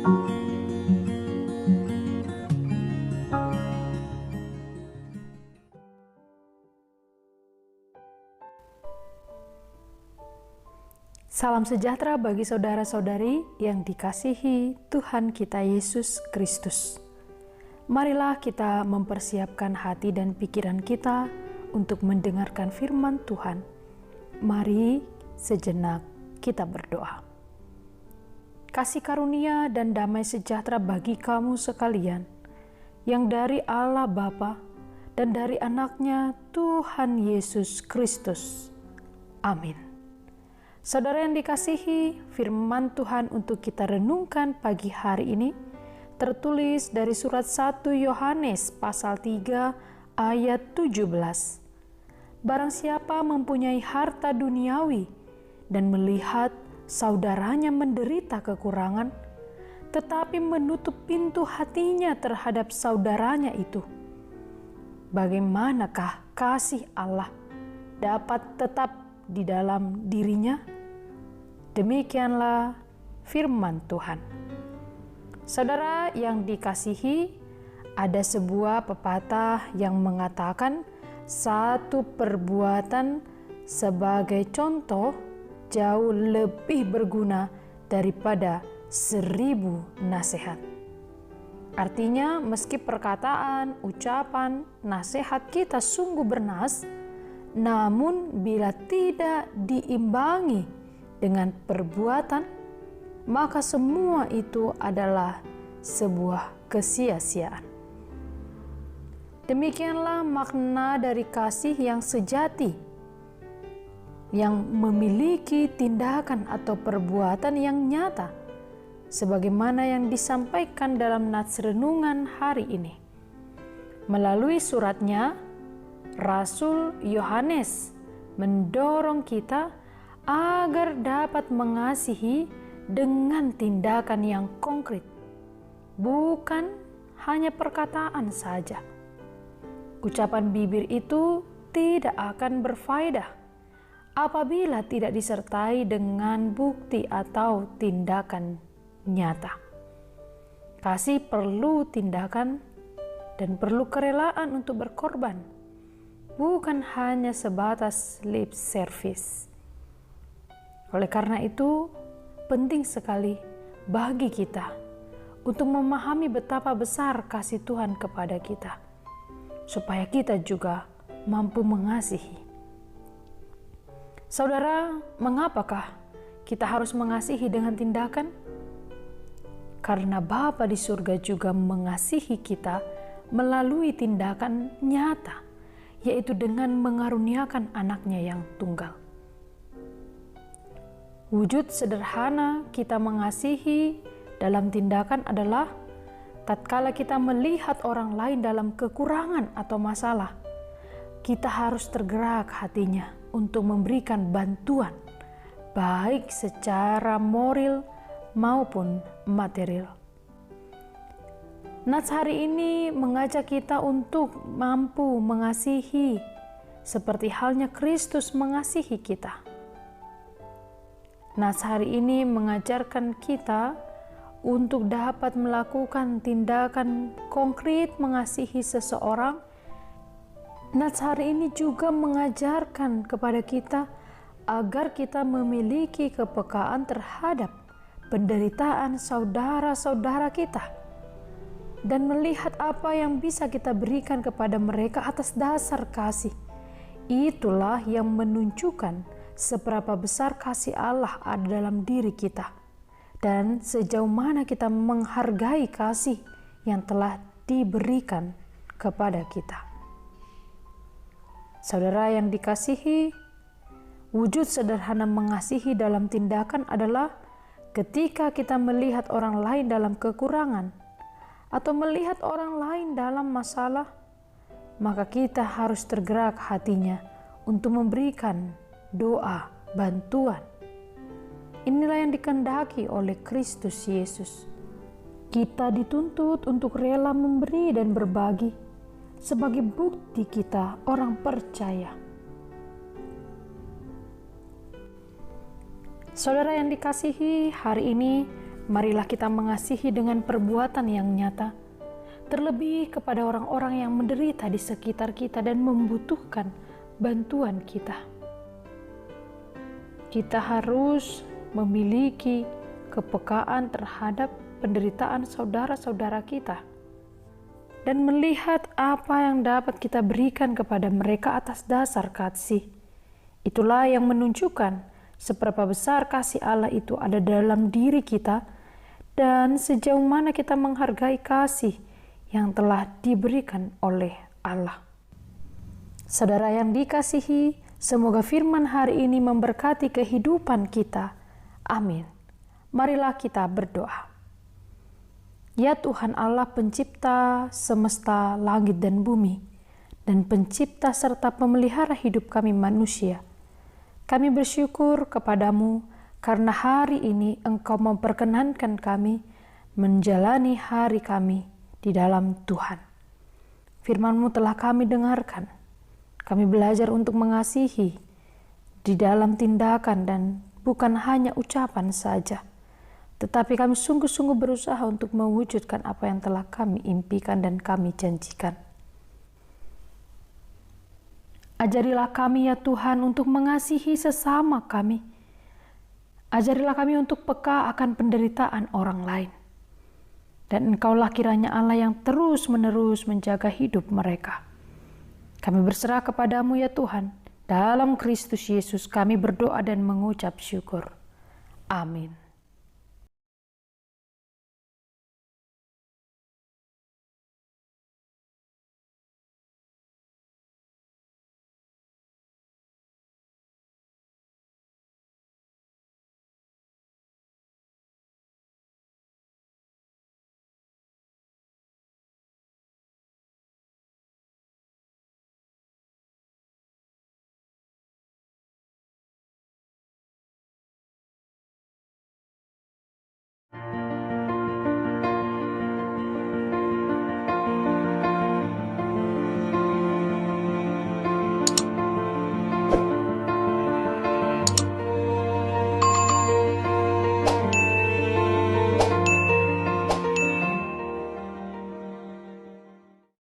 Salam sejahtera bagi saudara-saudari yang dikasihi Tuhan kita Yesus Kristus. Marilah kita mempersiapkan hati dan pikiran kita untuk mendengarkan firman Tuhan. Mari sejenak kita berdoa. Kasih karunia dan damai sejahtera bagi kamu sekalian, yang dari Allah Bapa dan dari anaknya Tuhan Yesus Kristus. Amin. Saudara yang dikasihi, firman Tuhan untuk kita renungkan pagi hari ini tertulis dari surat 1 Yohanes pasal 3 ayat 17. Barang siapa mempunyai harta duniawi dan melihat saudaranya menderita kekurangan, tetapi menutup pintu hatinya terhadap saudaranya itu, bagaimanakah kasih Allah dapat tetap di dalam dirinya? Demikianlah firman Tuhan. Saudara yang dikasihi, ada sebuah pepatah yang mengatakan satu perbuatan sebagai contoh jauh lebih berguna daripada 1000 nasihat. Artinya, meski perkataan, ucapan, nasihat kita sungguh bernas, namun bila tidak diimbangi dengan perbuatan, maka semua itu adalah sebuah kesia-siaan. Demikianlah makna dari kasih yang sejati, yang memiliki tindakan atau perbuatan yang nyata, sebagaimana yang disampaikan dalam nats renungan hari ini. Melalui suratnya, Rasul Yohanes mendorong kita agar dapat mengasihi dengan tindakan yang konkret, bukan hanya perkataan saja. Ucapan bibir itu tidak akan berfaedah apabila tidak disertai dengan bukti atau tindakan nyata. Kasih perlu tindakan dan perlu kerelaan untuk berkorban, bukan hanya sebatas lip service. Oleh karena itu, penting sekali bagi kita untuk memahami betapa besar kasih Tuhan kepada kita, supaya kita juga mampu mengasihi. Saudara, mengapakah kita harus mengasihi dengan tindakan? Karena Bapa di surga juga mengasihi kita melalui tindakan nyata, yaitu dengan mengaruniakan anaknya yang tunggal. Wujud sederhana kita mengasihi dalam tindakan adalah tatkala kita melihat orang lain dalam kekurangan atau masalah, kita harus tergerak hatinya untuk memberikan bantuan, baik secara moral maupun material. Nats hari ini mengajak kita untuk mampu mengasihi seperti halnya Kristus mengasihi kita. Nats hari ini mengajarkan kita untuk dapat melakukan tindakan konkret mengasihi seseorang. Nats hari ini juga mengajarkan kepada kita agar kita memiliki kepekaan terhadap penderitaan saudara-saudara kita dan melihat apa yang bisa kita berikan kepada mereka atas dasar kasih. Itulah yang menunjukkan seberapa besar kasih Allah ada dalam diri kita dan sejauh mana kita menghargai kasih yang telah diberikan kepada kita. Saudara yang dikasihi, wujud sederhana mengasihi dalam tindakan adalah ketika kita melihat orang lain dalam kekurangan atau melihat orang lain dalam masalah, maka kita harus tergerak hatinya untuk memberikan doa, bantuan. Inilah yang dikehendaki oleh Kristus Yesus. Kita dituntut untuk rela memberi dan berbagi sebagai bukti kita orang percaya. Saudara yang dikasihi, hari ini Marilah kita mengasihi dengan perbuatan yang nyata, terlebih kepada orang-orang yang menderita di sekitar kita dan membutuhkan bantuan kita. Kita harus memiliki kepekaan terhadap penderitaan saudara-saudara kita dan melihat apa yang dapat kita berikan kepada mereka atas dasar kasih. Itulah yang menunjukkan seberapa besar kasih Allah itu ada dalam diri kita dan sejauh mana kita menghargai kasih yang telah diberikan oleh Allah. Saudara yang dikasihi, semoga firman hari ini memberkati kehidupan kita. Amin. Marilah kita berdoa. Ya Tuhan Allah, pencipta semesta langit dan bumi, dan pencipta serta pemelihara hidup kami manusia, kami bersyukur kepadamu karena hari ini Engkau memperkenankan kami menjalani hari kami di dalam Tuhan. Firman-Mu telah kami dengarkan. Kami belajar untuk mengasihi di dalam tindakan dan bukan hanya ucapan saja. Tetapi kami sungguh-sungguh berusaha untuk mewujudkan apa yang telah kami impikan dan kami janjikan. Ajarilah kami ya Tuhan untuk mengasihi sesama kami. Ajarilah kami untuk peka akan penderitaan orang lain. Dan Engkaulah kiranya Allah yang terus-menerus menjaga hidup mereka. Kami berserah kepadamu ya Tuhan. Dalam Kristus Yesus kami berdoa dan mengucap syukur. Amin.